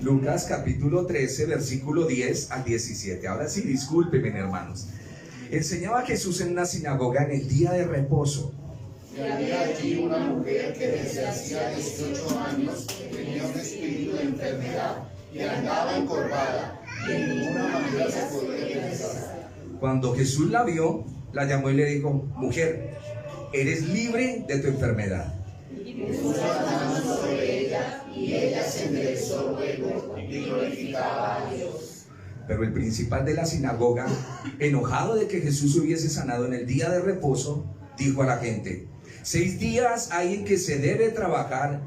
Lucas capítulo 13, versículo 10 al 17. Ahora sí, discúlpenme, hermanos. Enseñaba Jesús en una sinagoga en el día de reposo. Y había allí una mujer que desde hacía 18 años tenía un espíritu de enfermedad y andaba encorvada, y en ninguna manera se podía enderezar. Cuando Jesús la vio, la llamó y le dijo: mujer, eres libre de tu enfermedad. Y puso las manos sobre ella, y ella se enderezó luego y glorificaba a Dios. Pero el principal de la sinagoga, enojado de que Jesús hubiese sanado en el día de reposo, dijo a la gente: 6 días hay en que se debe trabajar,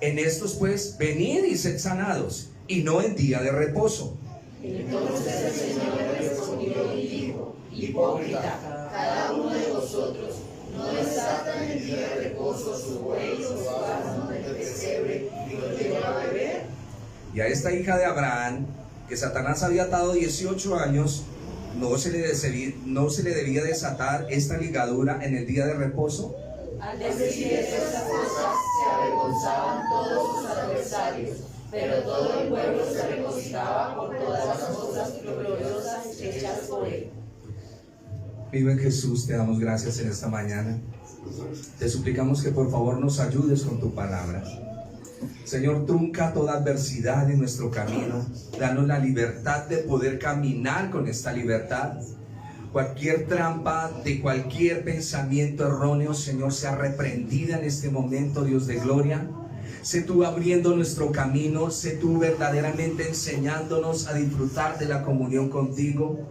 en estos pues venid y sed sanados, y no en día de reposo. Entonces el Señor le respondió y dijo: hipócrita, cada uno de vosotros no desata en el día de reposo su buey o su asno del pesebre y lo lleva a beber. Y a esta hija de Abraham, que Satanás había atado 18 años, ¿no se le debía desatar esta ligadura en el día de reposo? Al decir estas cosas se avergonzaban todos sus adversarios, pero todo el pueblo se regocijaba por todas las cosas gloriosas hechas por él. Vive Jesús, te damos gracias en esta mañana. Te suplicamos que por favor nos ayudes con tu palabra. Señor, trunca toda adversidad en nuestro camino. Danos la libertad de poder caminar con esta libertad. Cualquier trampa de cualquier pensamiento erróneo, Señor, sea reprendida en este momento, Dios de gloria. Sé tú abriendo nuestro camino, sé tú verdaderamente enseñándonos a disfrutar de la comunión contigo.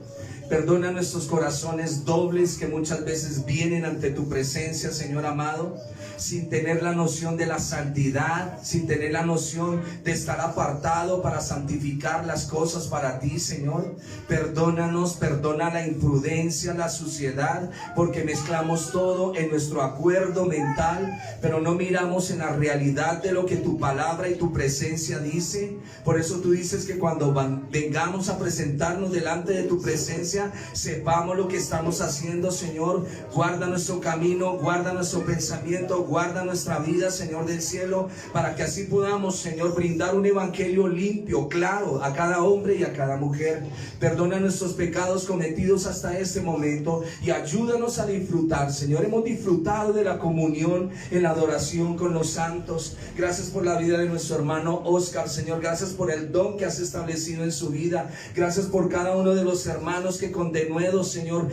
Perdona nuestros corazones dobles que muchas veces vienen ante tu presencia, Señor amado, sin tener la noción de la santidad, sin tener la noción de estar apartado para santificar las cosas para ti, Señor. Perdónanos, perdona la imprudencia, la suciedad, porque mezclamos todo en nuestro acuerdo mental, pero no miramos en la realidad de lo que tu palabra y tu presencia dice. Por eso tú dices que cuando vengamos a presentarnos delante de tu presencia, sepamos lo que estamos haciendo, Señor. Guarda nuestro camino, guarda nuestro pensamiento, guarda nuestra vida, Señor del cielo, para que así podamos, Señor, brindar un evangelio limpio, claro, a cada hombre y a cada mujer. Perdona nuestros pecados cometidos hasta este momento y ayúdanos a disfrutar, Señor. Hemos disfrutado de la comunión en la adoración con los santos. Gracias por la vida de nuestro hermano Oscar, Señor. Gracias por el don que has establecido en su vida. Gracias por cada uno de los hermanos que con denuedo, Señor,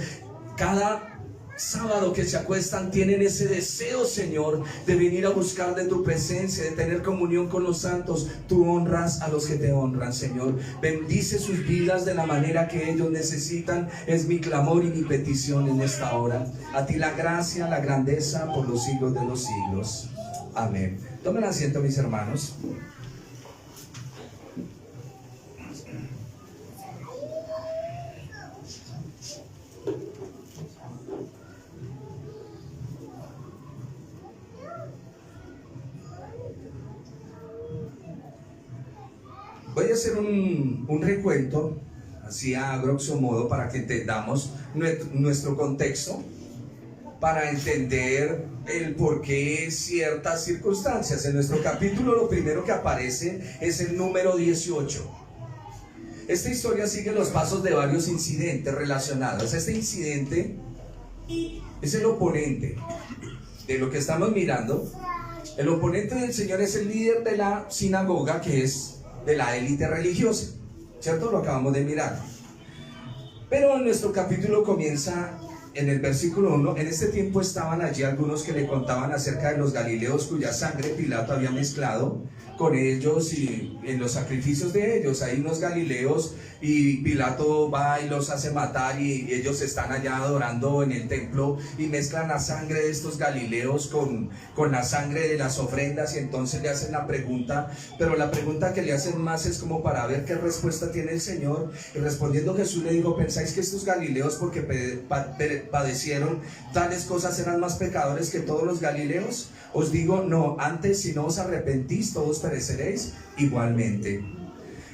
cada sábado que se acuestan tienen ese deseo, Señor, de venir a buscar de tu presencia, de tener comunión con los santos. Tú honras a los que te honran, Señor. Bendice sus vidas de la manera que ellos necesitan. Es mi clamor y mi petición en esta hora. A ti la gracia, la grandeza por los siglos de los siglos. Amén. Tomen asiento, mis hermanos. Voy a hacer un recuento, así a grosso modo, para que entendamos nuestro contexto, para entender el por qué ciertas circunstancias. En nuestro capítulo lo primero que aparece es el número 18. Esta historia sigue los pasos de varios incidentes relacionados. Este incidente es el oponente de lo que estamos mirando. El oponente del Señor es el líder de la sinagoga, que es de la élite religiosa, ¿cierto? Lo acabamos de mirar. Pero en nuestro capítulo comienza en el versículo 1. En este tiempo estaban allí algunos que le contaban acerca de los galileos cuya sangre Pilato había mezclado con ellos y en los sacrificios de ellos. Hay unos galileos y Pilato va y los hace matar, y ellos están allá adorando en el templo y mezclan la sangre de estos galileos con la sangre de las ofrendas, y entonces le hacen la pregunta, pero la pregunta que le hacen más es como para ver qué respuesta tiene el Señor. Y respondiendo Jesús le dijo: ¿pensáis que estos galileos porque padecieron tales cosas eran más pecadores que todos los galileos? Os digo, no, antes si no os arrepentís, todos pereceréis igualmente.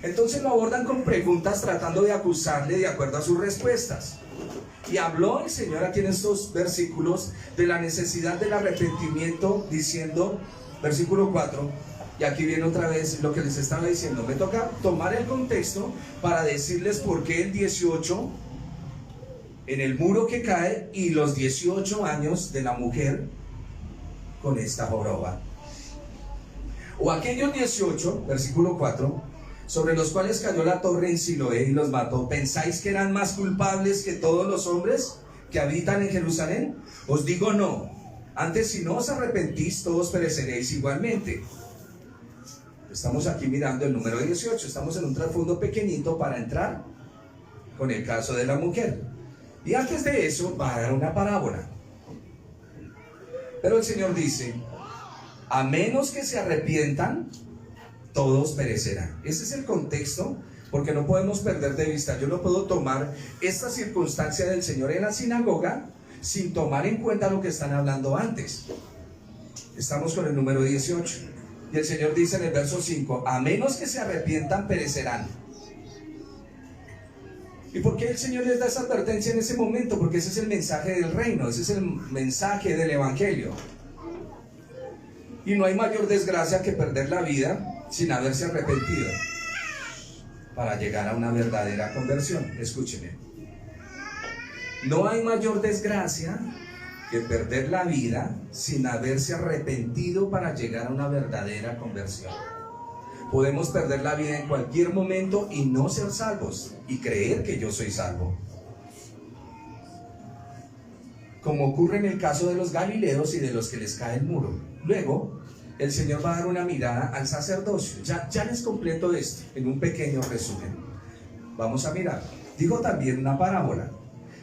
Entonces lo abordan con preguntas tratando de acusarle de acuerdo a sus respuestas. Y habló el Señor aquí en estos versículos de la necesidad del arrepentimiento, diciendo, versículo 4, y aquí viene otra vez lo que les estaba diciendo. Me toca tomar el contexto para decirles por qué el 18, en el muro que cae, y los 18 años de la mujer con esta joroba. O aquellos 18, versículo 4, sobre los cuales cayó la torre en Siloé y los mató, ¿pensáis que eran más culpables que todos los hombres que habitan en Jerusalén? Os digo, no. Antes, si no os arrepentís, todos pereceréis igualmente. Estamos aquí mirando el número 18. Estamos en un trasfondo pequeñito para entrar con el caso de la mujer. Y antes de eso va a dar una parábola. Pero el Señor dice, a menos que se arrepientan, todos perecerán. Ese es el contexto, porque no podemos perder de vista. Yo no puedo tomar esta circunstancia del Señor en la sinagoga sin tomar en cuenta lo que están hablando antes. Estamos con el número 18. Y el Señor dice en el verso 5, a menos que se arrepientan, perecerán. ¿Y por qué el Señor les da esa advertencia en ese momento? Porque ese es el mensaje del reino, ese es el mensaje del evangelio. Y no hay mayor desgracia que perder la vida sin haberse arrepentido para llegar a una verdadera conversión. Escúcheme. No hay mayor desgracia que perder la vida sin haberse arrepentido para llegar a una verdadera conversión. Podemos perder la vida en cualquier momento y no ser salvos y creer que yo soy salvo, como ocurre en el caso de los galileos y de los que les cae el muro. Luego el Señor va a dar una mirada al sacerdocio. Ya les completo esto en un pequeño resumen. Vamos a mirar. Dijo también una parábola.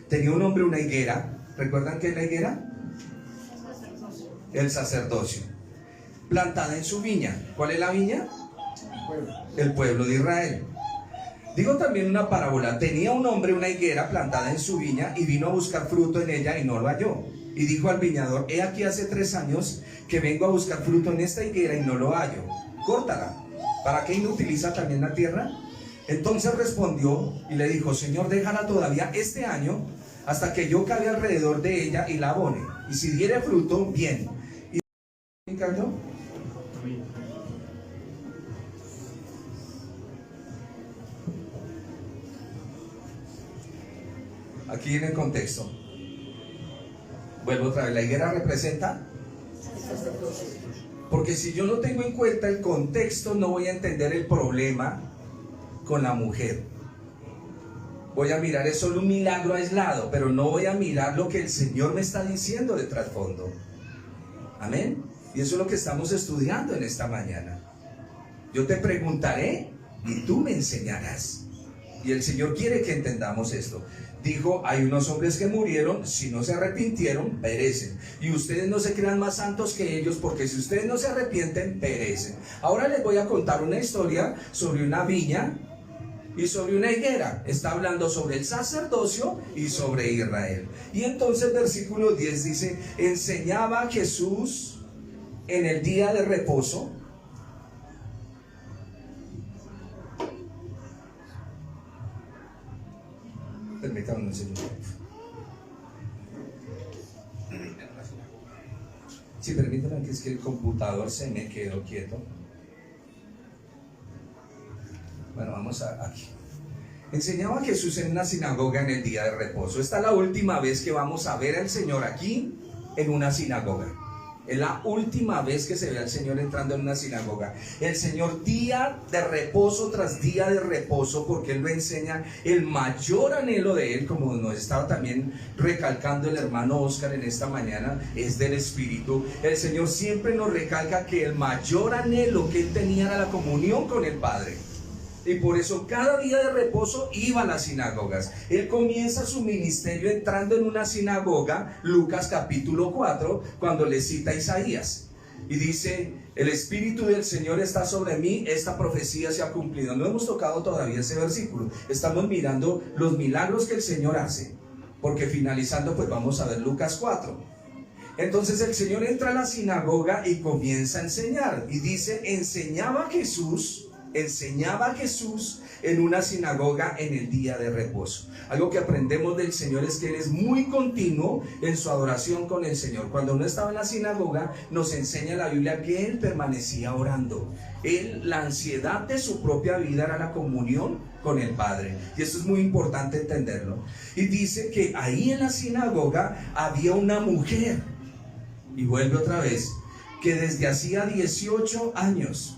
Tenía un hombre una higuera. ¿Recuerdan qué es la higuera? El sacerdocio. Plantada en su viña. ¿Cuál es la viña? El pueblo de Israel. Digo también una parábola. Tenía un hombre una higuera plantada en su viña y vino a buscar fruto en ella y no lo halló. Y dijo al viñador, he aquí hace 3 años que vengo a buscar fruto en esta higuera y no lo hallo. Córtala. ¿Para qué inutiliza también la tierra? Entonces respondió y le dijo, Señor, déjala todavía este año hasta que yo cabe alrededor de ella y la abone. Y si diere fruto, bien. ¿Y aquí en el contexto, vuelvo otra vez, la higuera representa, porque si yo no tengo en cuenta el contexto, no voy a entender el problema con la mujer. Voy a mirar, es solo un milagro aislado, pero no voy a mirar lo que el Señor me está diciendo de trasfondo. Amén. Y eso es lo que estamos estudiando en esta mañana. Yo te preguntaré y tú me enseñarás. Y el Señor quiere que entendamos esto. Dijo, hay unos hombres que murieron, si no se arrepintieron, perecen. Y ustedes no se crean más santos que ellos, porque si ustedes no se arrepienten, perecen. Ahora les voy a contar una historia sobre una viña y sobre una higuera. Está hablando sobre el sacerdocio y sobre Israel. Y entonces versículo 10 dice, enseñaba Jesús en el día de reposo. Permítanme un segundo. Sí, permítanme, que es que el computador se me quedó quieto. Bueno, vamos aquí. Enseñaba Jesús en una sinagoga en el día de reposo. Esta es la última vez que vamos a ver al Señor aquí en una sinagoga. Es la última vez que se ve al Señor entrando en una sinagoga. El Señor día de reposo tras día de reposo, porque Él lo enseña, el mayor anhelo de Él, como nos estaba también recalcando el hermano Oscar en esta mañana, es del Espíritu. El Señor siempre nos recalca que el mayor anhelo que Él tenía era la comunión con el Padre. Y por eso cada día de reposo iba a las sinagogas. Él comienza su ministerio entrando en una sinagoga, Lucas capítulo 4, cuando le cita a Isaías. Y dice, el Espíritu del Señor está sobre mí, esta profecía se ha cumplido. No hemos tocado todavía ese versículo. Estamos mirando los milagros que el Señor hace. porque finalizando pues vamos a ver Lucas 4. Entonces el Señor entra a la sinagoga y comienza a enseñar, y dice, enseñaba Jesús en una sinagoga en el día de reposo. Algo que aprendemos del Señor es que Él es muy continuo en su adoración con el Señor. Cuando no estaba en la sinagoga, nos enseña la Biblia que Él permanecía orando. La ansiedad de su propia vida era la comunión con el Padre, y esto es muy importante entenderlo. Y dice que ahí en la sinagoga había una mujer, y vuelve otra vez, que desde hacía 18 años.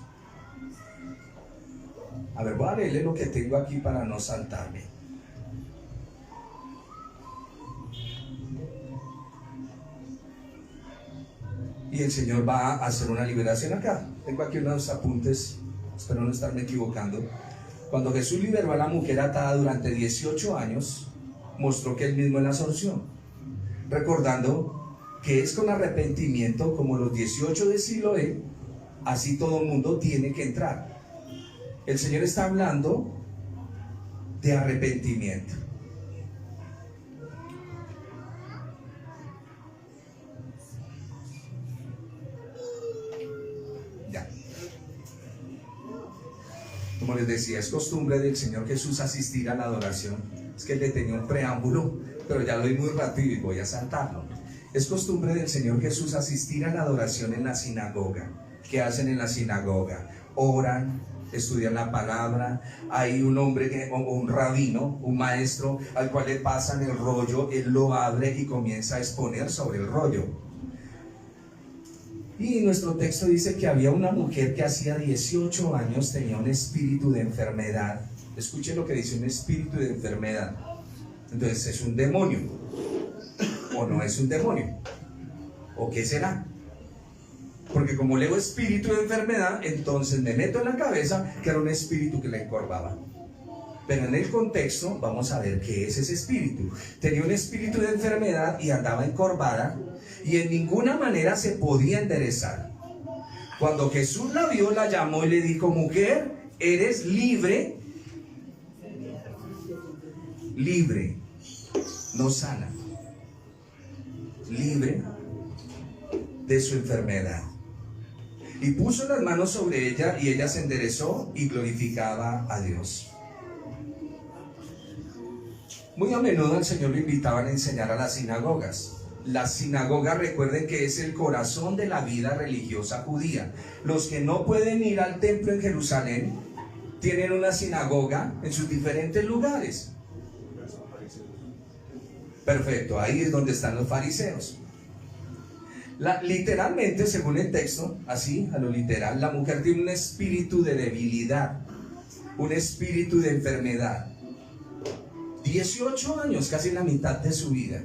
A ver, voy a leerle lo que tengo aquí para no saltarme. Y el Señor va a hacer una liberación acá. Tengo aquí unos apuntes, espero no estarme equivocando. Cuando Jesús liberó a la mujer atada durante 18 años, mostró que Él mismo es la solución, recordando que es con arrepentimiento, como los 18 de Siloé, así todo mundo tiene que entrar. El Señor está hablando de arrepentimiento. Ya. Como les decía, es costumbre del Señor Jesús asistir a la adoración. Es que le tenía un preámbulo, pero ya lo di muy rápido y voy a saltarlo. Es costumbre del Señor Jesús asistir a la adoración en la sinagoga. ¿Qué hacen en la sinagoga? Oran, estudian la palabra. Hay un hombre, o un rabino, un maestro, al cual le pasan el rollo, él lo abre y comienza a exponer sobre el rollo. Y nuestro texto dice que había una mujer que hacía 18 años tenía un espíritu de enfermedad. Escuchen lo que dice: un espíritu de enfermedad. Entonces, ¿es un demonio o no es un demonio? ¿O qué será? Porque como leo espíritu de enfermedad, entonces me meto en la cabeza que era un espíritu que la encorvaba. Pero en el contexto vamos a ver qué es ese espíritu. Tenía un espíritu de enfermedad y andaba encorvada, y en ninguna manera se podía enderezar. Cuando Jesús la vio, la llamó y le dijo: mujer, eres libre, no sana, libre de su enfermedad. Y puso las manos sobre ella, y ella se enderezó y glorificaba a Dios. Muy a menudo al Señor lo invitaban a enseñar a las sinagogas. Las sinagogas, recuerden que es el corazón de la vida religiosa judía. Los que no pueden ir al templo en Jerusalén tienen una sinagoga en sus diferentes lugares. Perfecto, ahí es donde están los fariseos. Literalmente, según el texto, así, a lo literal, la mujer tiene un espíritu de debilidad, un espíritu de enfermedad. 18 años, casi la mitad de su vida.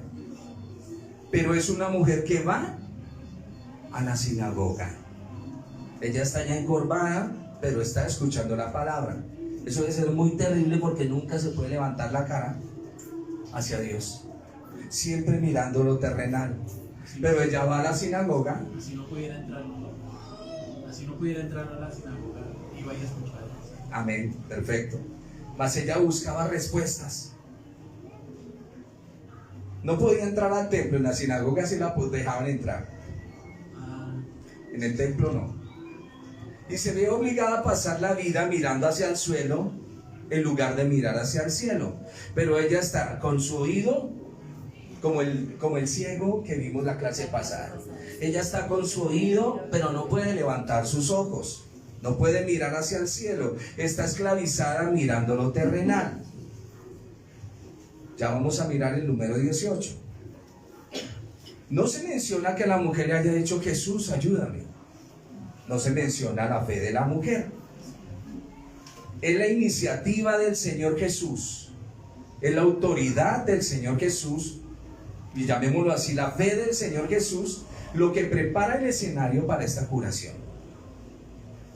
Pero es una mujer que va a la sinagoga. Ella está ya encorvada, pero está escuchando la palabra. Eso debe ser muy terrible, porque nunca se puede levantar la cara hacia Dios, siempre mirando lo terrenal. Pero ella va a la sinagoga. Así no pudiera entrar a la sinagoga y vaya a escuchar. Amén, perfecto. Mas ella buscaba respuestas. No podía entrar al templo. En la sinagoga sí la dejaban entrar, en el templo no. Y se ve obligada a pasar la vida mirando hacia el suelo en lugar de mirar hacia el cielo. Pero ella está con su oído como el ciego que vimos la clase pasada. Ella está con su oído, pero no puede levantar sus ojos, no puede mirar hacia el cielo. Está esclavizada mirando lo terrenal. Ya vamos a mirar el número 18. No se menciona que la mujer le haya dicho: Jesús, ayúdame. No se menciona la fe de la mujer. Es la iniciativa del Señor Jesús, es la autoridad del Señor Jesús, y llamémoslo así, la fe del Señor Jesús, lo que prepara el escenario para esta curación.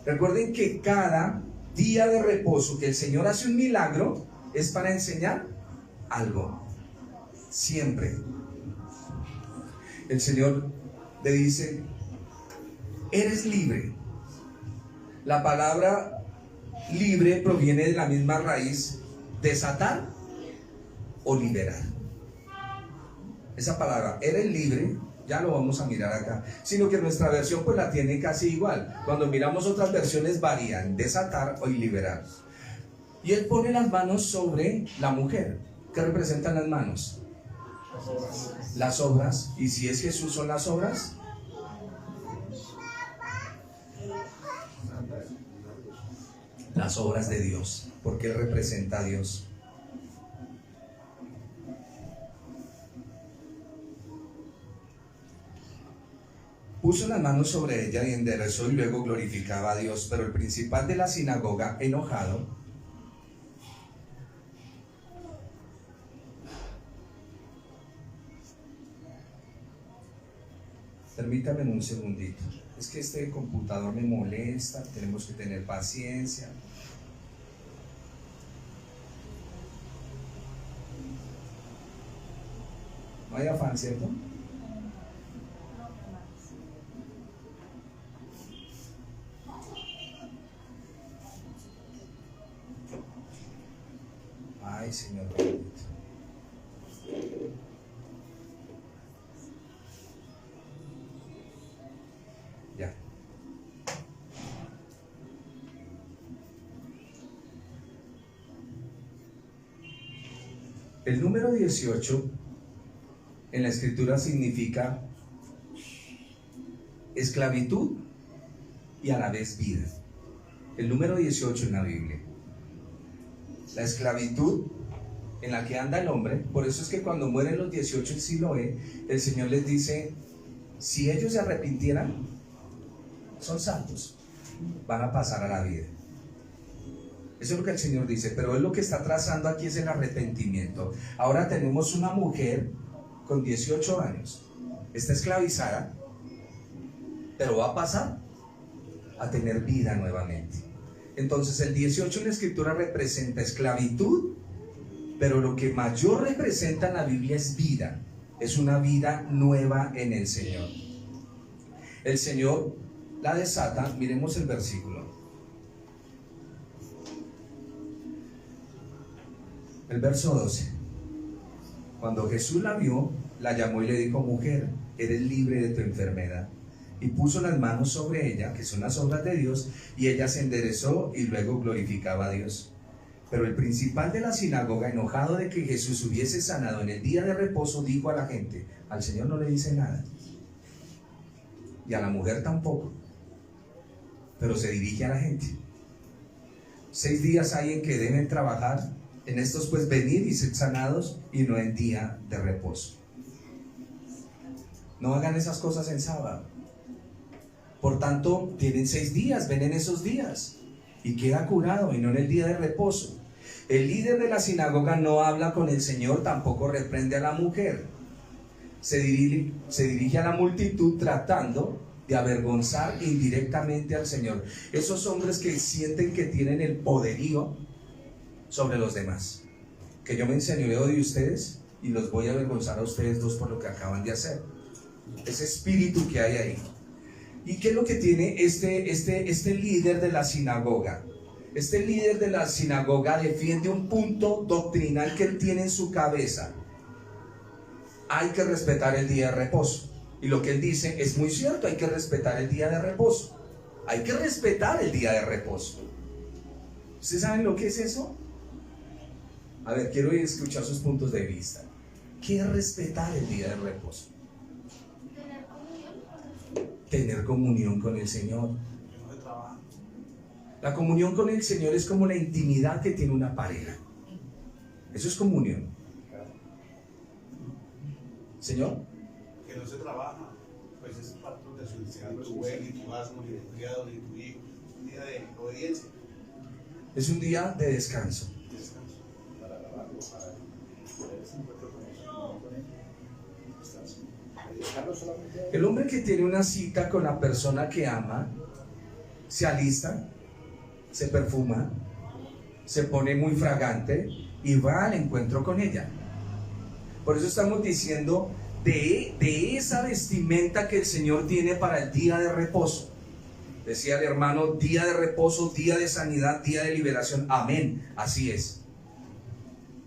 Recuerden que cada día de reposo que el Señor hace un milagro es para enseñar algo. Siempre el Señor le dice: eres libre. La palabra libre proviene de la misma raíz, desatar o liberar. Esa palabra, eres libre, ya lo vamos a mirar acá, sino que nuestra versión pues la tiene casi igual. Cuando miramos otras versiones varían, desatar o liberar. Y él pone las manos sobre la mujer. ¿Qué representan las manos? Las obras. ¿Y si es Jesús son las obras? Las obras de Dios, porque él representa a Dios. Puso las manos sobre ella y enderezó y luego glorificaba a Dios. Pero el principal de la sinagoga, enojado, permítame un segundito. Es que este computador me molesta, tenemos que tener paciencia. No hay afán, ¿cierto? Ay, Señor bendito. Ya. El número 18 en la escritura significa esclavitud y a la vez vida. El número 18 en la Biblia. La esclavitud en la que anda el hombre. Por eso es que cuando mueren los 18 en Siloé, el Señor les dice, si ellos se arrepintieran, son santos, van a pasar a la vida. Eso es lo que el Señor dice, pero él lo que está trazando aquí es el arrepentimiento. Ahora tenemos una mujer con 18 años, está esclavizada, pero va a pasar a tener vida nuevamente. Entonces el 18 en la escritura representa esclavitud, pero lo que mayor representa en la Biblia es vida. Es una vida nueva en el Señor. El Señor la desata. Miremos el versículo. El verso 12. Cuando Jesús la vio, la llamó y le dijo, mujer, eres libre de tu enfermedad. Y puso las manos sobre ella, que son las obras de Dios, y ella se enderezó y luego glorificaba a Dios. Pero el principal de la sinagoga, enojado de que Jesús hubiese sanado en el día de reposo, dijo a la gente, al Señor no le dice nada, y a la mujer tampoco, pero se dirige a la gente. 6 días hay en que deben trabajar, en estos pues venir y ser sanados, y no en día de reposo. No hagan esas cosas en sábado. Por tanto, tienen 6 días, ven en esos días y queda curado, y no en el día de reposo. El líder de la sinagoga no habla con el Señor, tampoco reprende a la mujer. Se dirige a la multitud tratando de avergonzar indirectamente al Señor. Esos hombres que sienten que tienen el poderío sobre los demás. Que yo me enseñoreo de ustedes y los voy a avergonzar a ustedes dos por lo que acaban de hacer. Ese espíritu que hay ahí. ¿Y qué es lo que tiene este líder de la sinagoga? Este líder de la sinagoga defiende un punto doctrinal que él tiene en su cabeza. Hay que respetar el día de reposo. Y lo que él dice es muy cierto, hay que respetar el día de reposo. Hay que respetar el día de reposo. ¿Ustedes saben lo que es eso? A ver, quiero escuchar sus puntos de vista. ¿Qué es respetar el día de reposo? Tener comunión con el Señor. La comunión con el Señor es como la intimidad que tiene una pareja. Eso es comunión. ¿Señor? Que no se trabaja, pues es parte de su día, tu buen, ni tu asno, ni tu criado, ni tu hijo. Un día de obediencia. Es un día de descanso. Para alabarlo, para poder ese encuentro con él. El hombre que tiene una cita con la persona que ama, se alista, se perfuma, se pone muy fragante y va al encuentro con ella. Por eso estamos diciendo de esa vestimenta que el Señor tiene para el día de reposo. Decía el hermano, día de reposo, día de sanidad, día de liberación. Amén, así es.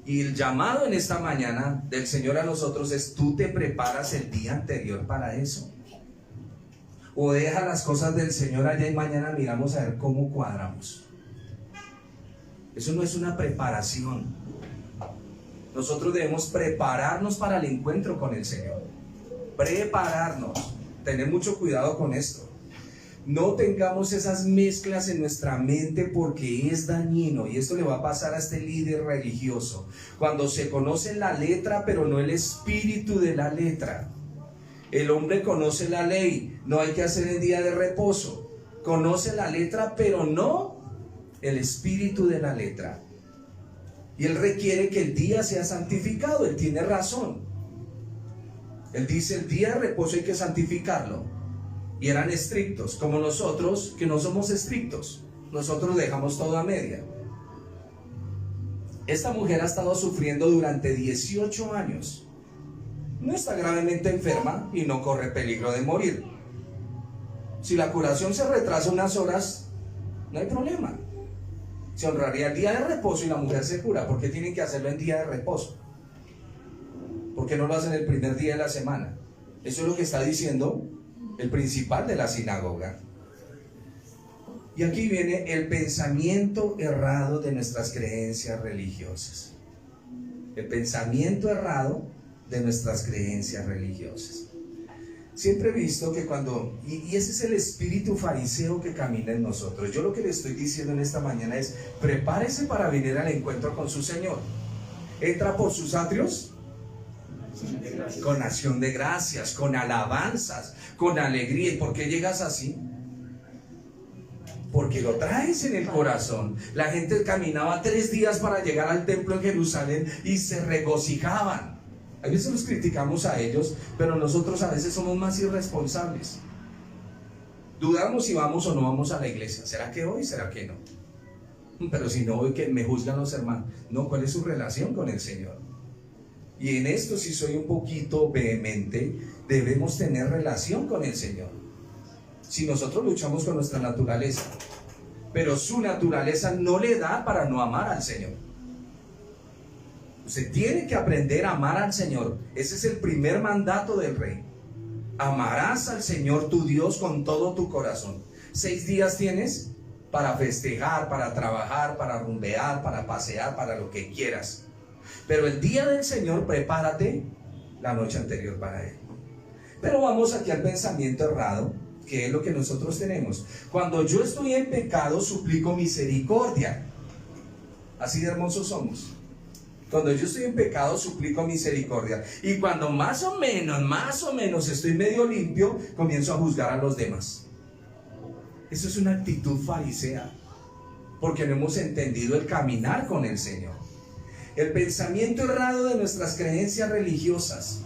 Y el llamado en esta mañana del Señor a nosotros es: ¿tú te preparas el día anterior para eso? ¿O deja las cosas del Señor allá y mañana miramos a ver cómo cuadramos? Eso no es una preparación. Nosotros debemos prepararnos para el encuentro con el Señor. Prepararnos. Tener mucho cuidado con esto. No tengamos esas mezclas en nuestra mente, porque es dañino, y esto le va a pasar a este líder religioso. Cuando se conoce la letra pero no el espíritu de la letra. El hombre conoce la ley, no hay que hacer el día de reposo. Conoce la letra pero no el espíritu de la letra. Y él requiere que el día sea santificado. Él tiene razón. Él dice: el día de reposo hay que santificarlo. Y eran estrictos, como nosotros, que no somos estrictos. Nosotros dejamos todo a media. Esta mujer ha estado sufriendo durante 18 años. No está gravemente enferma y no corre peligro de morir. Si la curación se retrasa unas horas, no hay problema. Se honraría el día de reposo y la mujer se cura. ¿Por qué tienen que hacerlo en día de reposo? ¿Por qué no lo hacen el primer día de la semana? Eso es lo que está diciendo el principal de la sinagoga. Y aquí viene el pensamiento errado de nuestras creencias religiosas. El pensamiento errado de nuestras creencias religiosas. Siempre he visto que y ese es el espíritu fariseo que camina en nosotros. Yo lo que le estoy diciendo en esta mañana es: prepárese para venir al encuentro con su Señor. Entra por sus atrios con acción de gracias, con alabanzas, con alegría. ¿Y por qué llegas así? Porque lo traes en el corazón. La gente caminaba 3 días para llegar al templo en Jerusalén y se regocijaban. A veces los criticamos a ellos, pero nosotros a veces somos más irresponsables. Dudamos si vamos o no vamos a la iglesia. ¿Será que hoy? ¿Será que no? Pero si no, hoy que me juzgan los hermanos. No, ¿cuál es su relación con el Señor? Y en esto, si soy un poquito vehemente, debemos tener relación con el Señor. Si nosotros luchamos con nuestra naturaleza, pero su naturaleza no le da para no amar al Señor. Usted tiene que aprender a amar al Señor. Ese es el primer mandato del Rey. Amarás al Señor tu Dios con todo tu corazón. 6 días tienes para festejar, para trabajar, para rumbear, para pasear, para lo que quieras. Pero el día del Señor, prepárate la noche anterior para Él. Pero vamos aquí al pensamiento errado, que es lo que nosotros tenemos. Cuando yo estoy en pecado, suplico misericordia. Así de hermosos somos. Cuando yo estoy en pecado, suplico misericordia. Y cuando más o menos estoy medio limpio, comienzo a juzgar a los demás. Eso es una actitud farisea, porque no hemos entendido el caminar con el Señor. El pensamiento errado de nuestras creencias religiosas.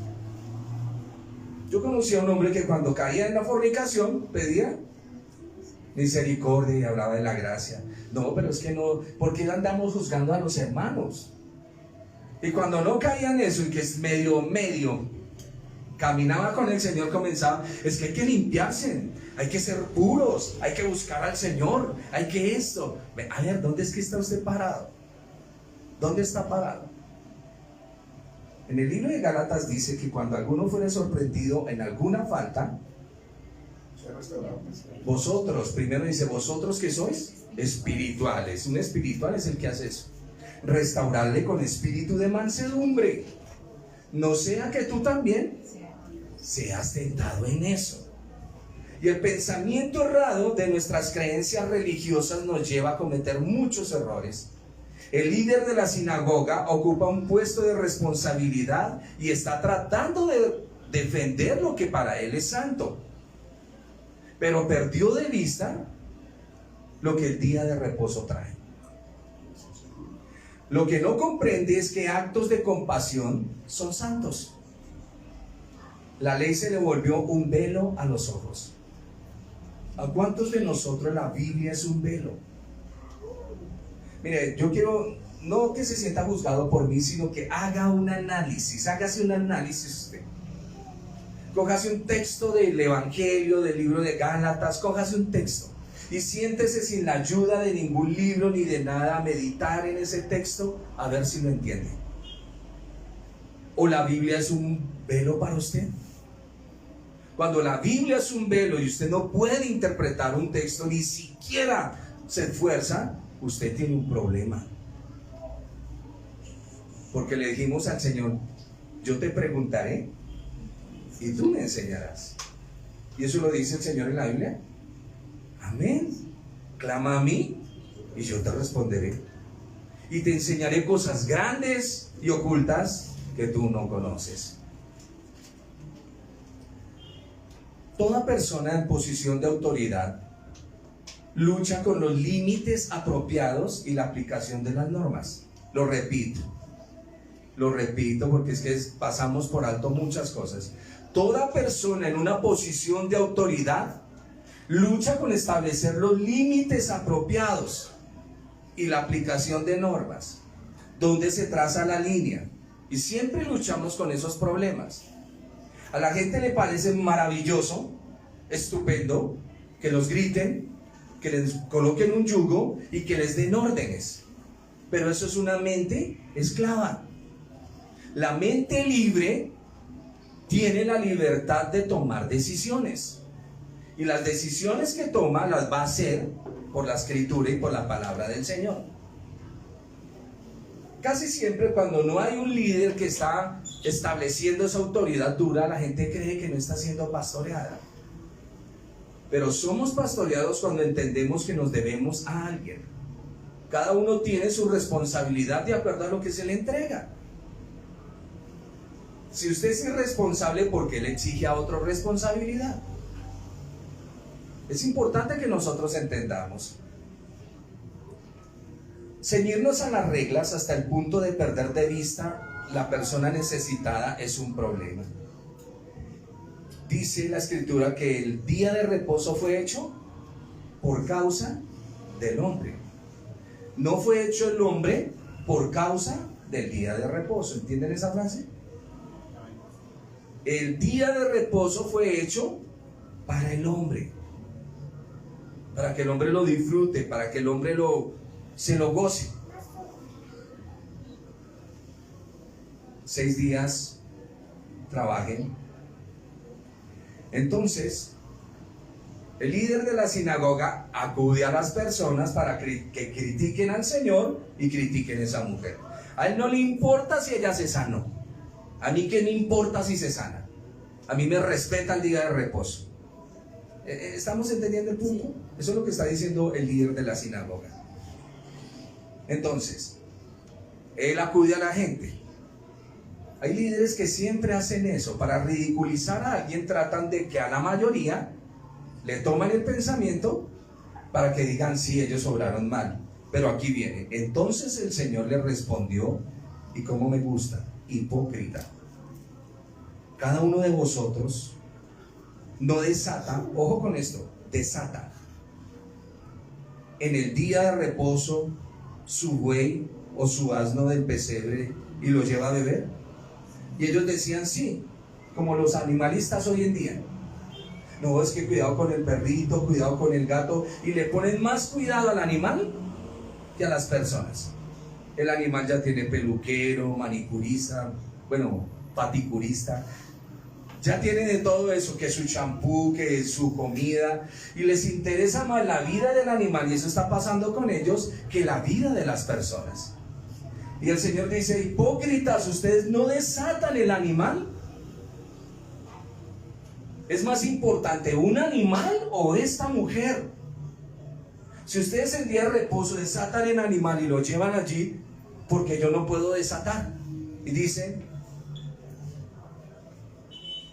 Yo conocí a un hombre que cuando caía en la fornicación pedía misericordia y hablaba de la gracia. No, pero es que no, ¿por qué andamos juzgando a los hermanos? Y cuando no caía en eso, y que es medio caminaba con el Señor, comenzaba: es que hay que limpiarse, hay que ser puros, hay que buscar al Señor, hay que esto. A ver, ¿dónde es que está usted parado? ¿Dónde está parado? En el libro de Gálatas dice que cuando alguno fuere sorprendido en alguna falta, vosotros, primero dice: vosotros que sois espirituales. Un espiritual es el que hace eso. Restaurarle con espíritu de mansedumbre, no sea que tú también seas tentado en eso. Y el pensamiento errado de nuestras creencias religiosas nos lleva a cometer muchos errores. El líder de la sinagoga ocupa un puesto de responsabilidad y está tratando de defender lo que para él es santo, pero perdió de vista lo que el día de reposo trae. Lo que no comprende es que actos de compasión son santos. La ley se le volvió un velo a los ojos. ¿A cuántos de nosotros la Biblia es un velo? Mire, yo quiero no que se sienta juzgado por mí, sino que haga un análisis. Hágase un análisis usted. Cójase un texto del Evangelio, del libro de Gálatas, cójase un texto y siéntese sin la ayuda de ningún libro ni de nada a meditar en ese texto, a ver si lo entiende. ¿O la Biblia es un velo para usted? Cuando la Biblia es un velo y usted no puede interpretar un texto, ni siquiera se esfuerza, usted tiene un problema. Porque le dijimos al Señor, yo te preguntaré y tú me enseñarás. Y eso lo dice el Señor en la Biblia. Amén. Clama a mí y yo te responderé. Y te enseñaré cosas grandes y ocultas que tú no conoces. Toda persona en posición de autoridad lucha con los límites apropiados y la aplicación de las normas. Lo repito porque es que pasamos por alto muchas cosas. Toda persona en una posición de autoridad lucha con establecer los límites apropiados y la aplicación de normas, donde se traza la línea, y siempre luchamos con esos problemas. A la gente le parece maravilloso, estupendo, que los griten, que les coloquen un yugo y que les den órdenes, pero eso es una mente esclava. La mente libre tiene la libertad de tomar decisiones, y las decisiones que toma las va a hacer por la Escritura y por la palabra del Señor. Casi siempre cuando no hay un líder que está estableciendo esa autoridad dura, la gente cree que no está siendo pastoreada. Pero somos pastoreados cuando entendemos que nos debemos a alguien. Cada uno tiene su responsabilidad de acuerdo a lo que se le entrega. Si usted es irresponsable, ¿por qué le exige a otro responsabilidad? Es importante que nosotros entendamos. Ceñirnos a las reglas hasta el punto de perder de vista la persona necesitada es un problema. Dice la Escritura que el día de reposo fue hecho por causa del hombre. No fue hecho el hombre por causa del día de reposo. ¿Entienden esa frase? El día de reposo fue hecho para el hombre, para que el hombre lo disfrute, para que el hombre se lo goce. 6 días trabajen. Entonces, el líder de la sinagoga acude a las personas para que critiquen al Señor y critiquen a esa mujer. A él no le importa si ella se sanó. A mí qué me importa si se sana. A mí me respeta el día de reposo. ¿Estamos entendiendo el punto? Eso es lo que está diciendo el líder de la sinagoga. Entonces, él acude a la gente. Hay líderes que siempre hacen eso. Para ridiculizar a alguien, tratan de que a la mayoría le toman el pensamiento para que digan, sí, ellos obraron mal. Pero aquí viene. Entonces el Señor le respondió, y como me gusta, hipócrita. Cada uno de vosotros no desata, ojo con esto, desata en el día de reposo su buey o su asno del pesebre y lo lleva a beber. Y ellos decían sí, como los animalistas hoy en día. No, es que cuidado con el perrito, cuidado con el gato, y le ponen más cuidado al animal que a las personas. El animal ya tiene peluquero, manicurista, bueno, paticurista, ya tiene de todo eso, que su champú, que su comida, y les interesa más la vida del animal, y eso está pasando con ellos, que la vida de las personas. Y el Señor dice, hipócritas, ustedes no desatan el animal. ¿Es más importante un animal o esta mujer? Si ustedes en día de reposo desatan el animal y lo llevan allí, porque yo no puedo desatar. Y dice,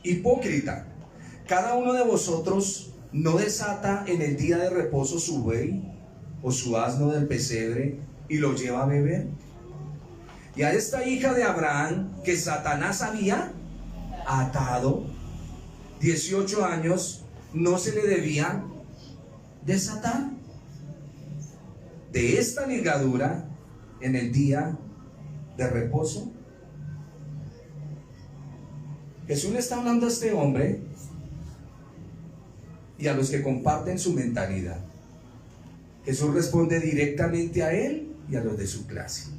hipócrita, cada uno de vosotros no desata en el día de reposo su buey o su asno del pesebre y lo lleva a beber. Y a esta hija de Abraham que Satanás había atado 18 años, no se le debía desatar de esta ligadura en el día de reposo. Jesús le está hablando a este hombre y a los que comparten su mentalidad. Jesús responde directamente a él y a los de su clase.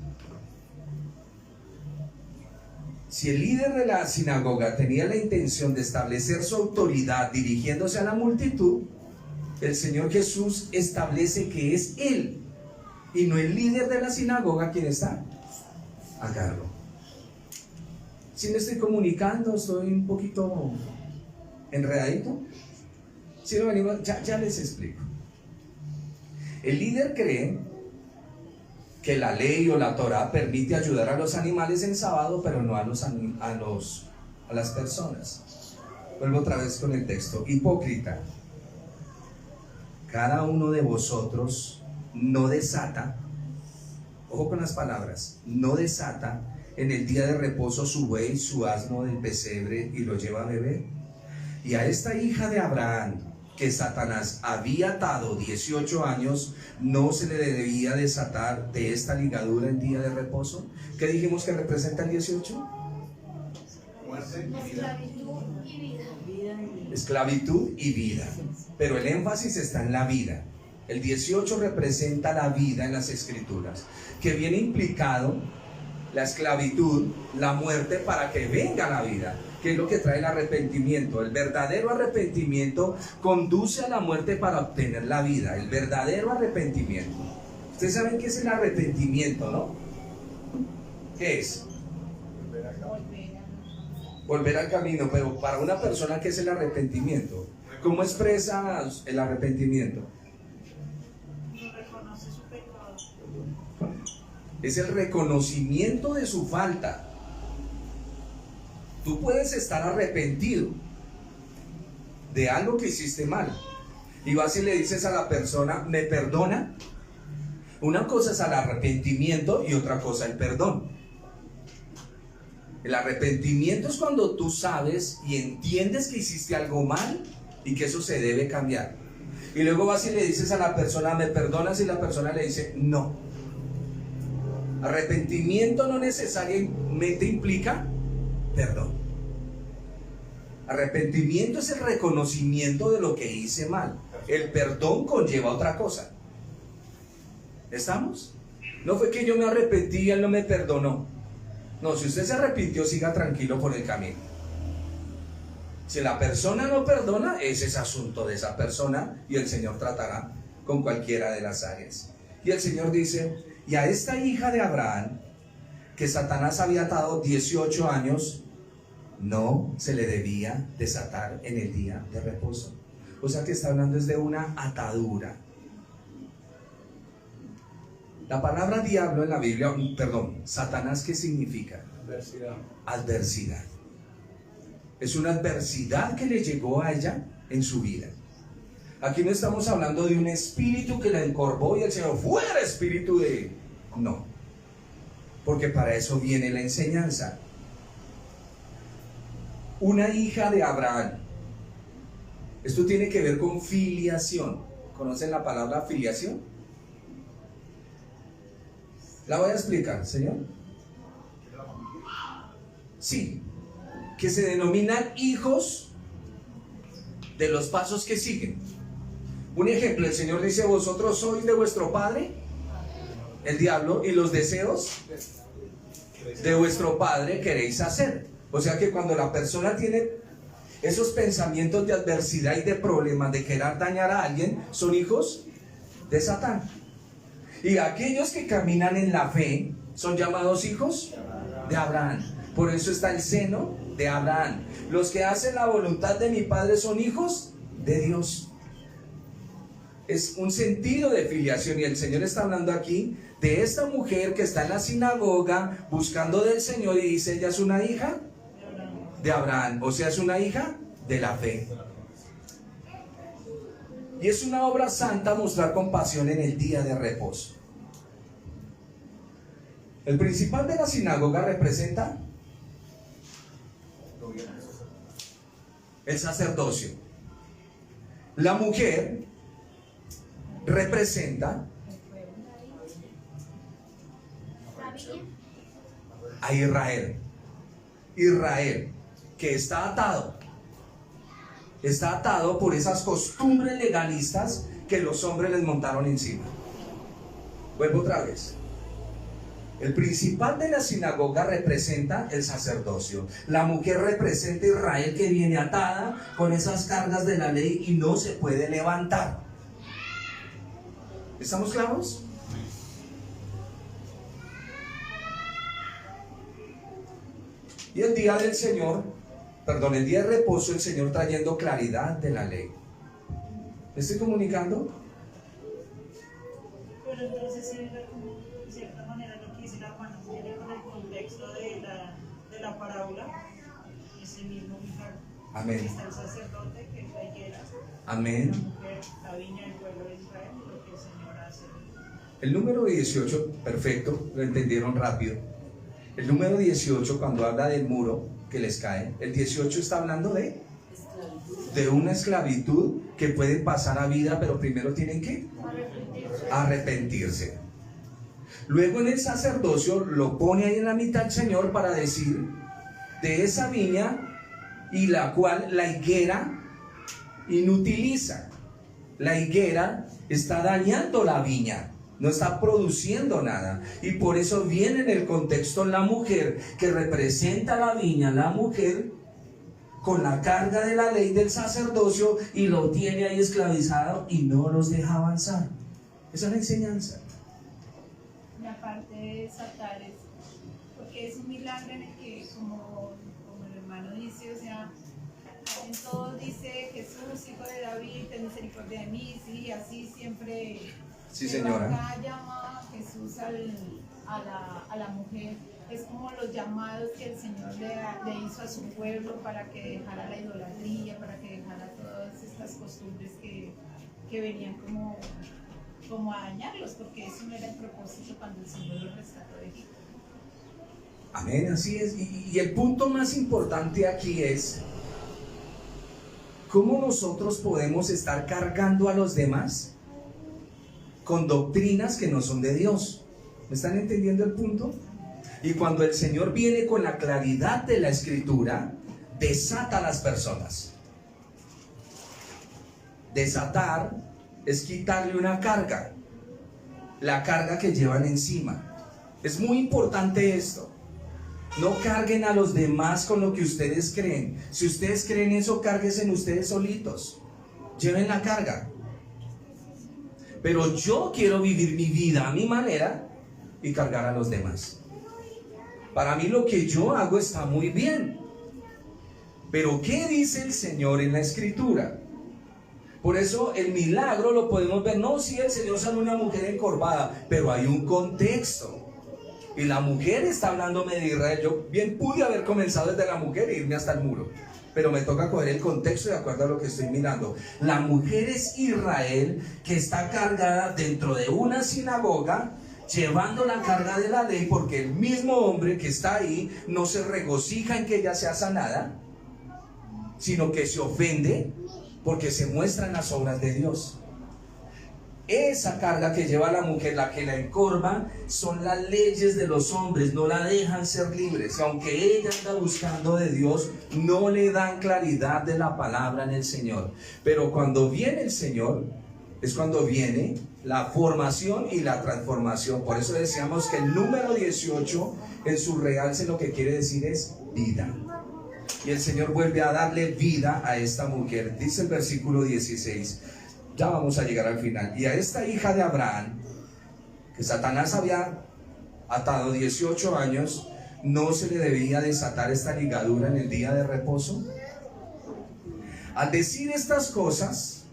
Si el líder de la sinagoga tenía la intención de establecer su autoridad dirigiéndose a la multitud, el Señor Jesús establece que es Él y no el líder de la sinagoga quien está a cargo. Si me estoy comunicando, estoy un poquito enredadito. Si no venimos, ya les explico. El líder cree que la ley o la Torah permite ayudar a los animales en sábado, pero no a las personas. Vuelvo otra vez con el texto. Hipócrita, cada uno de vosotros no desata, ojo con las palabras, no desata en el día de reposo su buey, su asno del pesebre y lo lleva a beber. Y a esta hija de Abraham, que Satanás había atado 18 años, ¿no se le debía desatar de esta ligadura el día de reposo? ¿Qué dijimos que representa el 18? Muerte y vida. Esclavitud y vida. Esclavitud y vida. Pero el énfasis está en la vida. El 18 representa la vida en las Escrituras, que viene implicado la esclavitud, la muerte, para que venga la vida, que es lo que trae el arrepentimiento. El verdadero arrepentimiento conduce a la muerte para obtener la vida. El verdadero arrepentimiento. Ustedes saben qué es el arrepentimiento, ¿no? ¿Qué es? Volver al camino. Pero para una persona, ¿qué es el arrepentimiento? ¿Cómo expresa el arrepentimiento? Es el reconocimiento de su falta. Tú puedes estar arrepentido de algo que hiciste mal y vas y le dices a la persona, ¿me perdona? Una cosa es el arrepentimiento y otra cosa el perdón. El arrepentimiento es cuando tú sabes y entiendes que hiciste algo mal y que eso se debe cambiar. Y luego vas y le dices a la persona, ¿me perdonas? Y la persona le dice, no. Arrepentimiento no necesariamente implica perdón. Arrepentimiento es el reconocimiento de lo que hice mal. El perdón conlleva otra cosa. ¿Estamos? No fue que yo me arrepentí y él no me perdonó. No, si usted se arrepintió, siga tranquilo por el camino. Si la persona no perdona, ese es asunto de esa persona y el Señor tratará con cualquiera de las áreas. Y el Señor dice, y a esta hija de Abraham, que Satanás había atado 18 años, no se le debía desatar en el día de reposo. O sea que está hablando es de una atadura. La palabra diablo en la Biblia, Satanás, ¿qué significa? Adversidad. Adversidad. Es una adversidad que le llegó a ella en su vida. Aquí no estamos hablando de un espíritu que la encorvó y el Señor, fuera espíritu de... No. Porque para eso viene la enseñanza. Una hija de Abraham. Esto tiene que ver con filiación. ¿Conocen la palabra filiación? La voy a explicar, Señor. Sí. Que se denominan hijos de los pasos que siguen. Un ejemplo, el Señor dice, vosotros sois de vuestro padre, el diablo, y los deseos de vuestro padre queréis hacer. O sea que cuando la persona tiene esos pensamientos de adversidad y de problemas, de querer dañar a alguien, son hijos de Satán. Y aquellos que caminan en la fe son llamados hijos de Abraham. Por eso está el seno de Abraham. Los que hacen la voluntad de mi Padre son hijos de Dios. Es un sentido de filiación, y el Señor está hablando aquí de esta mujer que está en la sinagoga buscando del Señor y dice, ella es una hija de Abraham, o sea, es una hija de la fe. Y es una obra santa mostrar compasión en el día de reposo. El principal de la sinagoga representa el sacerdocio. La mujer representa a Israel. Israel, que está atado por esas costumbres legalistas que los hombres les montaron encima. Vuelvo otra vez. El principal de la sinagoga representa el sacerdocio. La mujer representa a Israel, que viene atada con esas cargas de la ley y no se puede levantar. ¿Estamos claros? Y el día del Señor, perdón, el día de reposo, el Señor trayendo claridad de la ley. ¿Me estoy comunicando? Pero entonces sí, de cierta manera lo que dice la Juana viene con el contexto de la parábola, ese mismo milagro. Amén. Está el sacerdote, que es la higuera, Amén. la mujer, la viña del pueblo de Israel, lo que el Señor hace. El número 18, perfecto, lo entendieron rápido. El número 18, cuando habla del muro que les cae, el 18 está hablando de una esclavitud que pueden pasar a vida, pero primero tienen que arrepentirse. Luego en el sacerdocio lo pone ahí en la mitad el Señor para decir de esa viña, y la cual la higuera inutiliza. La higuera está dañando la viña, no está produciendo nada, y por eso viene en el contexto la mujer, que representa la viña, la mujer con la carga de la ley del sacerdocio, y lo tiene ahí esclavizado y no los deja avanzar. Esa es la enseñanza. La parte de desatar es porque es un milagro en el que, como el hermano dice, o sea, en todo dice Jesús, hijo de David, ten misericordia de mí, sí, así siempre. Sí, pero señora. acá llama Jesús a la mujer, es como los llamados que el Señor le hizo a su pueblo para que dejara la idolatría, para que dejara todas estas costumbres que venían como a dañarlos, porque eso no era el propósito cuando el Señor los rescató de Egipto. Amén, así es. Y el punto más importante aquí es cómo nosotros podemos estar cargando a los demás con doctrinas que no son de Dios. ¿Me están entendiendo el punto? Y cuando el Señor viene con la claridad de la Escritura, desata a las personas. Desatar es quitarle una carga, la carga que llevan encima. Es muy importante esto. No carguen a los demás con lo que ustedes creen. Si ustedes creen eso, cárguense en ustedes solitos. Lleven la carga. Pero yo quiero vivir mi vida a mi manera y cargar a los demás. Para mí lo que yo hago está muy bien. Pero ¿qué dice el Señor en la Escritura? Por eso el milagro lo podemos ver. No, si el Señor sanó a una mujer encorvada, pero hay un contexto. Y la mujer está hablándome de Israel. Yo bien pude haber comenzado desde la mujer e irme hasta el muro, pero me toca coger el contexto de acuerdo a lo que estoy mirando. La mujer es Israel, que está cargada dentro de una sinagoga, llevando la carga de la ley, porque el mismo hombre que está ahí no se regocija en que ella sea sanada, sino que se ofende porque se muestran las obras de Dios. Esa carga que lleva la mujer, la que la encorva, son las leyes de los hombres, no la dejan ser libres. Aunque ella anda buscando de Dios, no le dan claridad de la palabra en el Señor. Pero cuando viene el Señor, es cuando viene la formación y la transformación. Por eso decíamos que el número 18 en su realce lo que quiere decir es vida. Y el Señor vuelve a darle vida a esta mujer. Dice el versículo 16. Ya vamos a llegar al final. Y a esta hija de Abraham, que Satanás había atado 18 años, ¿no se le debía desatar esta ligadura en el día de reposo? Al decir estas cosas,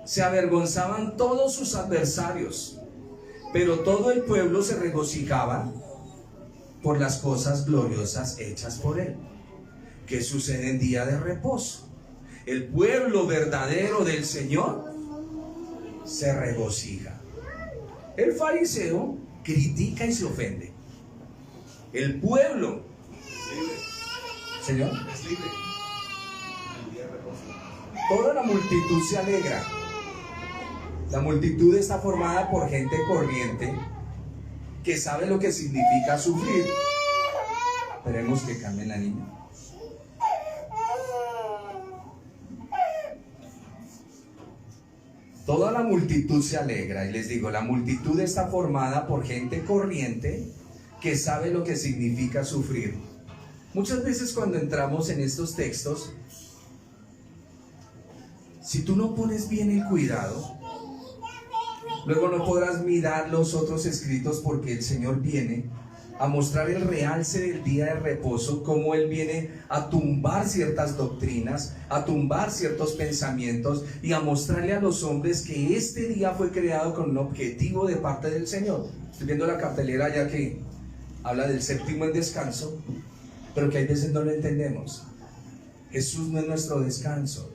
se avergonzaban todos sus adversarios, pero todo el pueblo se regocijaba por las cosas gloriosas hechas por él. ¿Qué sucede en día de reposo? El pueblo verdadero del Señor se regocija. El fariseo critica y se ofende. El pueblo, Señor, Es libre. El día de reposo. toda la multitud se alegra. La multitud está formada por gente corriente que sabe lo que significa sufrir. Esperemos que cambie la niña. Toda la multitud se alegra, y les digo, la multitud está formada por gente corriente que sabe lo que significa sufrir. Muchas veces cuando entramos en estos textos, si tú no pones bien el cuidado, luego no podrás mirar los otros escritos, porque el Señor viene a mostrar el realce del día de reposo, cómo Él viene a tumbar ciertas doctrinas, a tumbar ciertos pensamientos y a mostrarle a los hombres que este día fue creado con un objetivo de parte del Señor. Estoy viendo la cartelera ya que habla del séptimo en descanso, pero que hay veces no lo entendemos. Jesús no es nuestro descanso,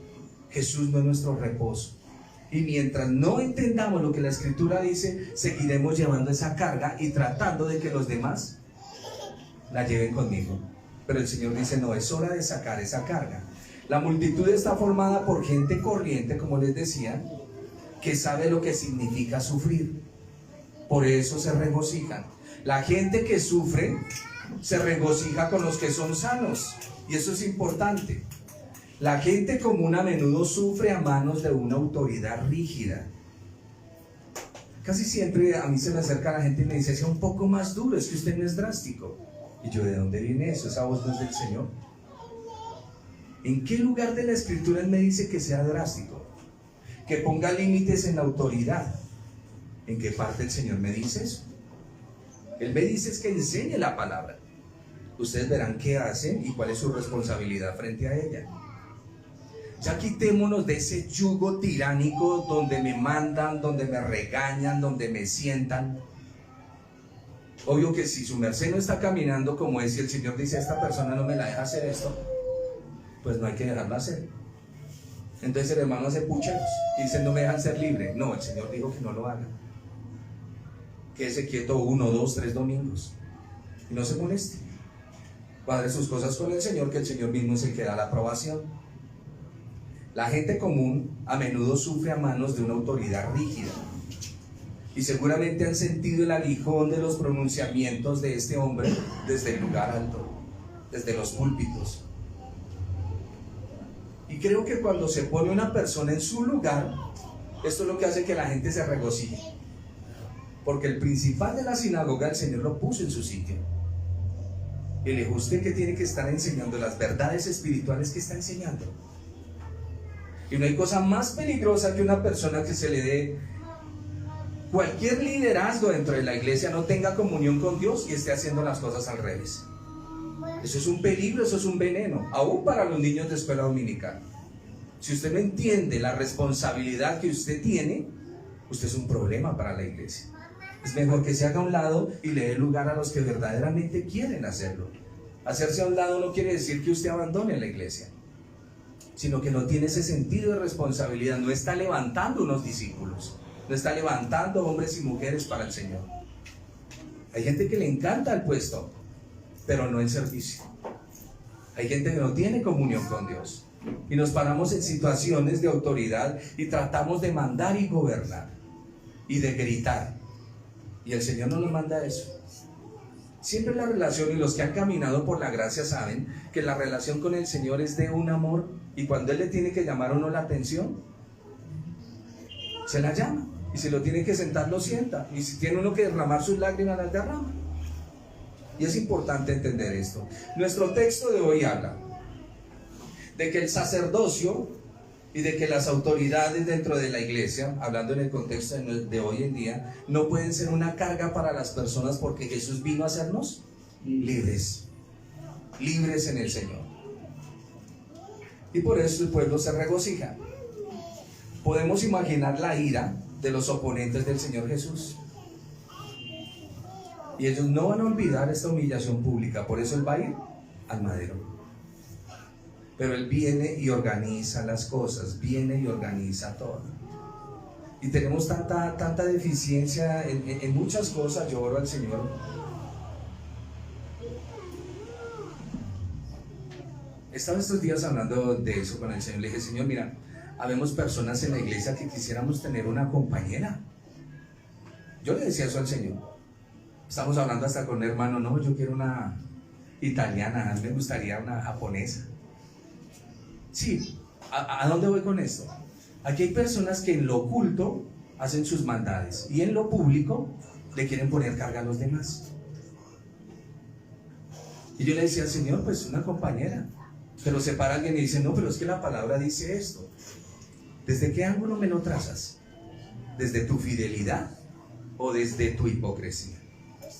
Jesús no es nuestro reposo. Y mientras no entendamos lo que la Escritura dice, seguiremos llevando esa carga y tratando de que los demás la lleven conmigo. Pero el Señor dice, no, es hora de sacar esa carga. La multitud está formada por gente corriente, como les decía, que sabe lo que significa sufrir. Por eso se regocijan. La gente que sufre se regocija con los que son sanos. Y eso es importante. La gente común a menudo sufre a manos de una autoridad rígida. Casi siempre a mí se me acerca la gente y me dice, sea un poco más duro, es que usted no es drástico. Y yo, ¿de dónde viene eso? ¿Esa voz no es del Señor? ¿En qué lugar de la Escritura Él me dice que sea drástico? Que ponga límites en la autoridad. ¿En qué parte el Señor me dice eso? Él me dice es que enseñe la palabra. Ustedes verán qué hacen y cuál es su responsabilidad frente a ella. Ya quitémonos de ese yugo tiránico donde me mandan, donde me regañan, donde me sientan. Obvio que si su merced no está caminando como es y el Señor dice, esta persona no me la deja hacer esto, pues no hay que dejarla hacer. Entonces el hermano hace pucheros y dice, no me dejan ser libre. No, el Señor dijo que no lo haga. Quédese quieto 1, 2, 3 domingos y no se moleste. Cuadre sus cosas con el Señor, que el Señor mismo es el que da la aprobación. La gente común a menudo sufre a manos de una autoridad rígida. Y seguramente han sentido el aguijón de los pronunciamientos de este hombre desde el lugar alto, desde los púlpitos. Y creo que cuando se pone una persona en su lugar, esto es lo que hace que la gente se regocije. Porque el principal de la sinagoga, el Señor lo puso en su sitio. Y le dijo, usted que tiene que estar enseñando las verdades espirituales que está enseñando. Y no hay cosa más peligrosa que una persona que se le dé cualquier liderazgo dentro de la iglesia, no tenga comunión con Dios y esté haciendo las cosas al revés. Eso es un peligro, eso es un veneno, aún para los niños de escuela dominical. Si usted no entiende la responsabilidad que usted tiene, usted es un problema para la iglesia. Es mejor que se haga a un lado y le dé lugar a los que verdaderamente quieren hacerlo. Hacerse a un lado no quiere decir que usted abandone la iglesia, sino que no tiene ese sentido de responsabilidad, no está levantando unos discípulos, no está levantando hombres y mujeres para el Señor. Hay gente que le encanta el puesto, pero no el servicio. Hay gente que no tiene comunión con Dios y nos paramos en situaciones de autoridad y tratamos de mandar y gobernar y de gritar, y el Señor no nos manda eso. Siempre la relación, y los que han caminado por la gracia saben que la relación con el Señor es de un amor, y cuando Él le tiene que llamar a uno la atención, se la llama, y si lo tiene que sentar, lo sienta, y si tiene uno que derramar sus lágrimas, las derrama. Y es importante entender esto. Nuestro texto de hoy habla de que el sacerdocio y de que las autoridades dentro de la iglesia, hablando en el contexto de hoy en día, no pueden ser una carga para las personas, porque Jesús vino a hacernos libres, libres en el Señor. Y por eso el pueblo se regocija. Podemos imaginar la ira de los oponentes del Señor Jesús. Y ellos no van a olvidar esta humillación pública, por eso Él va a ir al madero. Pero Él viene y organiza las cosas, viene y organiza todo. Y tenemos tanta deficiencia en muchas cosas. Yo oro al Señor. Estaba estos días hablando de eso con el Señor. Le dije, Señor, mira, habemos personas en la iglesia que quisiéramos tener una compañera. Yo le decía eso al Señor. Estamos hablando hasta con un hermano, no, yo quiero una italiana, a mí me gustaría una japonesa. Sí, ¿a dónde voy con esto? Aquí hay personas que en lo oculto hacen sus maldades y en lo público le quieren poner carga a los demás. Y yo le decía al Señor, pues una compañera, pero se para alguien y dice, no, pero es que la palabra dice esto. ¿Desde qué ángulo me lo trazas? ¿Desde tu fidelidad o desde tu hipocresía?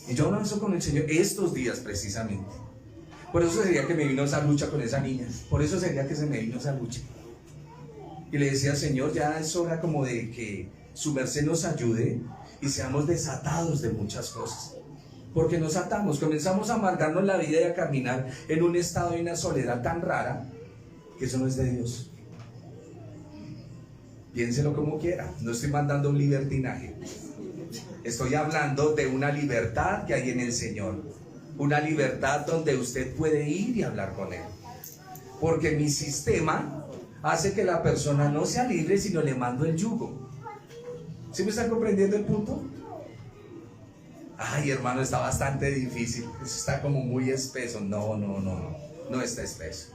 Y yo avanzo con el Señor estos días precisamente. Por eso sería que me vino esa lucha con esa niña. Por eso sería que se me vino esa lucha. Y le decía, Señor, ya es hora como de que su merced nos ayude y seamos desatados de muchas cosas. Porque nos atamos, comenzamos a amargarnos la vida y a caminar en un estado y una soledad tan rara que eso no es de Dios. Piénselo como quiera, no estoy mandando un libertinaje. Estoy hablando de una libertad que hay en el Señor. Una libertad donde usted puede ir y hablar con Él. Porque mi sistema hace que la persona no sea libre, sino le mando el yugo. ¿Sí me están comprendiendo el punto? Ay, hermano, está bastante difícil. Eso está como muy espeso. No está espeso.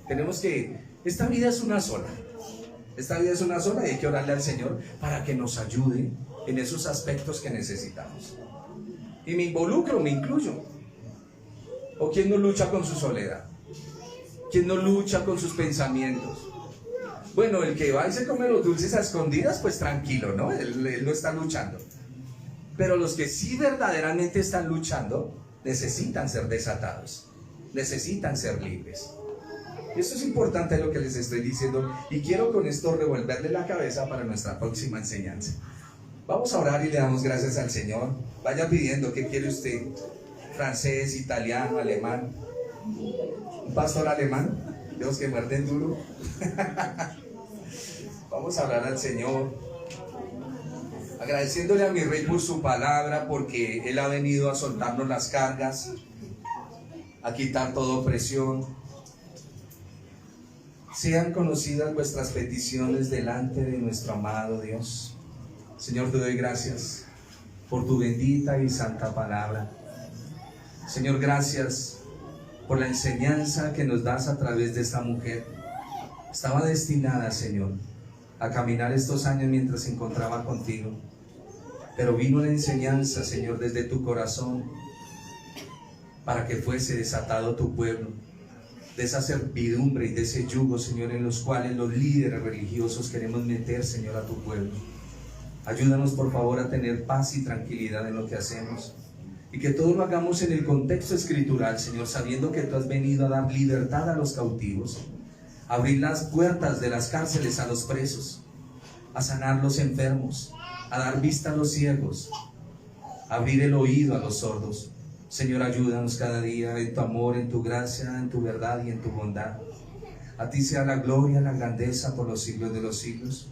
Tenemos que... Esta vida es una sola. Esta vida es una sola y hay que orarle al Señor para que nos ayude en esos aspectos que necesitamos. Y me involucro, me incluyo. ¿O quién no lucha con su soledad? ¿Quién no lucha con sus pensamientos? Bueno, el que va y se come los dulces a escondidas, pues tranquilo, ¿no? Él no está luchando. Pero los que sí verdaderamente están luchando, necesitan ser desatados, necesitan ser libres. Esto es importante lo que les estoy diciendo y quiero con esto revolverle la cabeza para nuestra próxima enseñanza. Vamos a orar y le damos gracias al Señor. Vaya pidiendo, ¿qué quiere usted? Francés, italiano, alemán. ¿Un pastor alemán? De los que muerden duro. Vamos a hablar al Señor, agradeciéndole a mi Rey por su palabra, porque Él ha venido a soltarnos las cargas, a quitar toda opresión. Sean conocidas vuestras peticiones delante de nuestro amado Dios. Señor, te doy gracias por tu bendita y santa palabra. Señor, gracias por la enseñanza que nos das a través de esta mujer. Estaba destinada, Señor, a caminar estos años mientras se encontraba contigo. Pero vino la enseñanza, Señor, desde tu corazón para que fuese desatado tu pueblo de esa servidumbre y de ese yugo, Señor, en los cuales los líderes religiosos queremos meter, Señor, a tu pueblo. Ayúdanos, por favor, a tener paz y tranquilidad en lo que hacemos y que todo lo hagamos en el contexto escritural, Señor, sabiendo que tú has venido a dar libertad a los cautivos, a abrir las puertas de las cárceles a los presos, a sanar los enfermos, a dar vista a los ciegos, a abrir el oído a los sordos. Señor, ayúdanos cada día en tu amor, en tu gracia, en tu verdad y en tu bondad. A ti sea la gloria, la grandeza por los siglos de los siglos.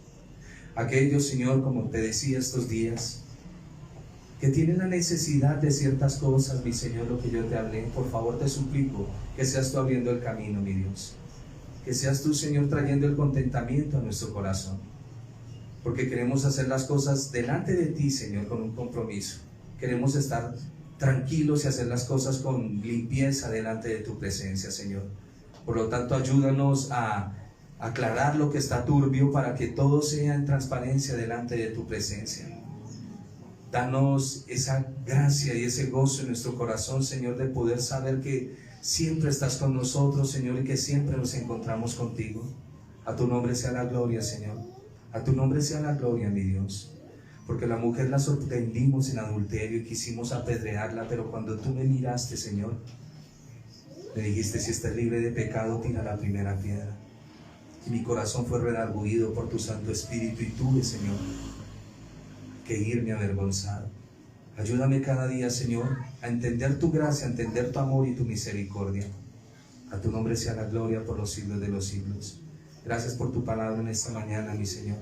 Aquellos, Señor, como te decía estos días, que tienen la necesidad de ciertas cosas, mi Señor, lo que yo te hablé, por favor te suplico que seas tú abriendo el camino, mi Dios. Que seas tú, Señor, trayendo el contentamiento a nuestro corazón. Porque queremos hacer las cosas delante de ti, Señor, con un compromiso. Queremos estar tranquilos y hacer las cosas con limpieza delante de tu presencia, Señor. Por lo tanto, ayúdanos a aclarar lo que está turbio para que todo sea en transparencia delante de tu presencia. Danos esa gracia y ese gozo en nuestro corazón, Señor, de poder saber que siempre estás con nosotros, Señor, y que siempre nos encontramos contigo. A tu nombre sea la gloria, Señor. A tu nombre sea la gloria, mi Dios. Porque la mujer la sorprendimos en adulterio y quisimos apedrearla, pero cuando tú me miraste, Señor, me dijiste, si estás libre de pecado, tira la primera piedra. Y mi corazón fue redarguido por tu Santo Espíritu y tuve, Señor, que irme avergonzado. Ayúdame cada día, Señor, a entender tu gracia, a entender tu amor y tu misericordia. A tu nombre sea la gloria por los siglos de los siglos. Gracias por tu palabra en esta mañana, mi Señor.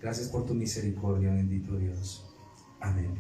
Gracias por tu misericordia, bendito Dios. Amén.